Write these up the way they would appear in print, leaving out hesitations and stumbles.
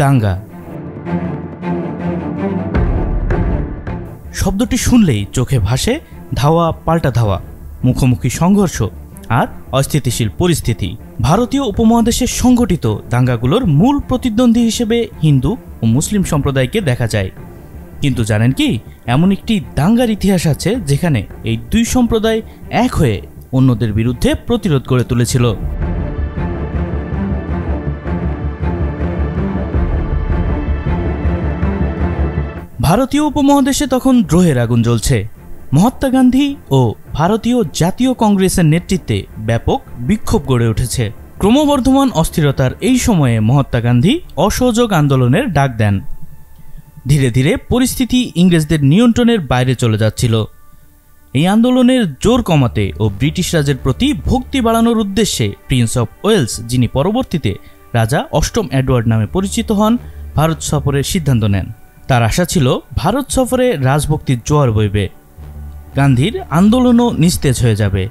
দাঙ্গা। শব্দটি শুনলেই চোখে ভাসে ধাওয়া পাল্টা ধাওয়া, মুখোমুখি সংঘর্ষ আর অস্থিতিশীল পরিস্থিতি। ভারতীয় উপমহাদেশে সংঘটিত দাঙ্গাগুলোর মূল প্রতিদ্বন্দ্বী হিসেবে হিন্দু ও মুসলিম সম্প্রদায়কে দেখা যায়। কিন্তু জানেন কি, এমন একটি দাঙ্গার ইতিহাস আছে যেখানে এই দুই সম্প্রদায় এক হয়ে অন্যদের বিরুদ্ধে প্রতিরোধ গড়ে তুলেছিল। ভারতীয় উপমহাদেশে তখন দ্রোহের আগুন জ্বলছে। মহাত্মা গান্ধী ও ভারতীয় জাতীয় কংগ্রেসের নেতৃত্বে ব্যাপক বিক্ষোভ গড়ে উঠেছে। ক্রমবর্ধমান অস্থিরতার এই সময়ে মহাত্মা গান্ধী অসহযোগ আন্দোলনের ডাক দেন। ধীরে ধীরে পরিস্থিতি ইংরেজদের নিয়ন্ত্রণের বাইরে চলে যাচ্ছিল। এই আন্দোলনের জোর কমাতে ও ব্রিটিশ রাজের প্রতি ভক্তি বাড়ানোর উদ্দেশ্যে প্রিন্স অফ ওয়েলস, যিনি পরবর্তীতে রাজা অষ্টম এডওয়ার্ড নামে পরিচিত হন, ভারত সফরের সিদ্ধান্ত নেন। তার আশা ছিল ভারত সফরে রাজভক্তির জোয়ার বইবে, গান্ধীর আন্দোলনও নিস্তেজ হয়ে যাবে।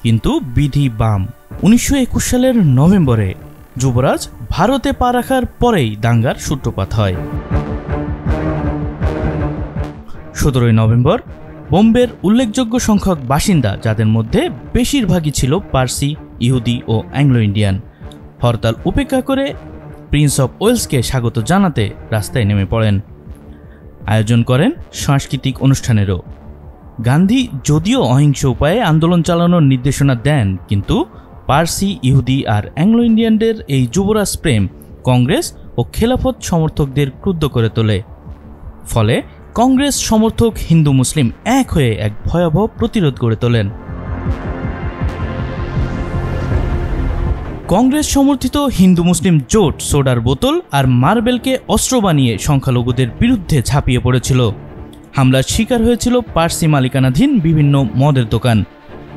কিন্তু বিধি বাম। 1921 সালের নভেম্বরে যুবরাজ ভারতে পা রাখার পরেই দাঙ্গার সূত্রপাত হয়। 17 নভেম্বর বোম্বের উল্লেখযোগ্য সংখ্যক বাসিন্দা, যাদের মধ্যে বেশিরভাগই ছিল পার্সি, ইহুদি ও অ্যাংলো ইন্ডিয়ান, হরতাল উপেক্ষা করে প্রিন্স অফ ওয়েলসকে স্বাগত জানাতে রাস্তায় নেমে পড়েন। আয়োজন করেন সাংস্কৃতিক অনুষ্ঠানেরও। গান্ধী যদিও অহিংস উপায়ে আন্দোলন চালানোর নির্দেশনা দেন, কিন্তু পার্সি, ইহুদি আর অ্যাংলো ইন্ডিয়ানদের এই যুবরাজ প্রেম কংগ্রেস ও খেলাফত সমর্থকদের ক্রুদ্ধ করে তোলে। ফলে কংগ্রেস সমর্থক হিন্দু মুসলিম এক হয়ে এক ভয়াবহ প্রতিরোধ গড়ে তোলেন। কংগ্রেস সমর্থিত হিন্দু মুসলিম জোট সোডার বোতল আর মার্বেলকে অস্ত্র বানিয়ে সংখ্যালঘুদের বিরুদ্ধে ঝাঁপিয়ে পড়েছিল। হামলার শিকার হয়েছিল পার্সি মালিকানাধীন বিভিন্ন মদের দোকান।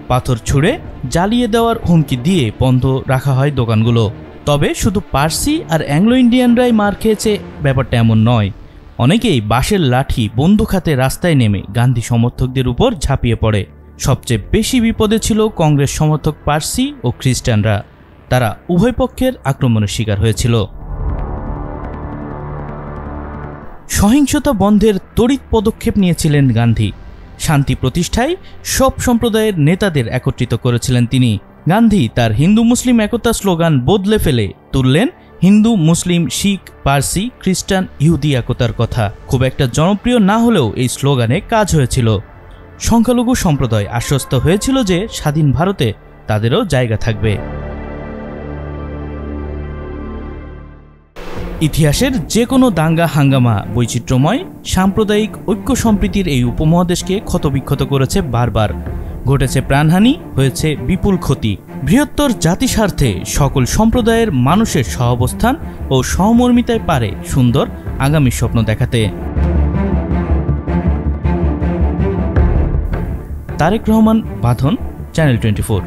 পাথর ছুঁড়ে জ্বালিয়ে দেওয়ার হুমকি দিয়ে বন্ধ রাখা হয় দোকানগুলো। তবে শুধু পার্সি আর অ্যাংলো ইন্ডিয়ানরাই মার খেয়েছে, ব্যাপারটা এমন নয়। অনেকেই বাঁশের লাঠি, বন্দুক হাতে রাস্তায় নেমে গান্ধী সমর্থকদের উপর ঝাঁপিয়ে পড়ে। সবচেয়ে বেশি বিপদে ছিল কংগ্রেস সমর্থক পার্সি ও খ্রিস্টানরা। তারা উভয় পক্ষের আক্রমণের শিকার হয়েছিল। সহিংসতা বন্ধের তড়িৎ পদক্ষেপ নিয়েছিলেন গান্ধী। শান্তি প্রতিষ্ঠায় সব সম্প্রদায়ের নেতাদের একত্রিত করেছিলেন তিনি। গান্ধী তার হিন্দু মুসলিম একতা স্লোগান বদলে ফেলে তুললেন হিন্দু, মুসলিম, শিখ, পার্সি, খ্রিস্টান, ইহুদি একতার কথা। খুব একটা জনপ্রিয় না হলেও এই স্লোগানে কাজ হয়েছিল। সংখ্যালঘু সম্প্রদায় আশ্বস্ত হয়েছিল যে স্বাধীন ভারতে তাদেরও জায়গা থাকবে। ইতিহাসের যে কোনো দাঙ্গা হাঙ্গামা বৈচিত্র্যময় সাম্প্রদায়িক ঐক্য সম্প্রীতির এই উপমহাদেশকে ক্ষতবিক্ষত করেছে বারবার। ঘটেছে প্রাণহানি, হয়েছে বিপুল ক্ষতি। বৃহত্তর জাতিস্বার্থে সকল সম্প্রদায়ের মানুষের সহাবস্থান ও সহমর্মিতায় পারে সুন্দর আগামী স্বপ্ন দেখাতে। তারেক রহমান, বাঁধন, চ্যানেল 24।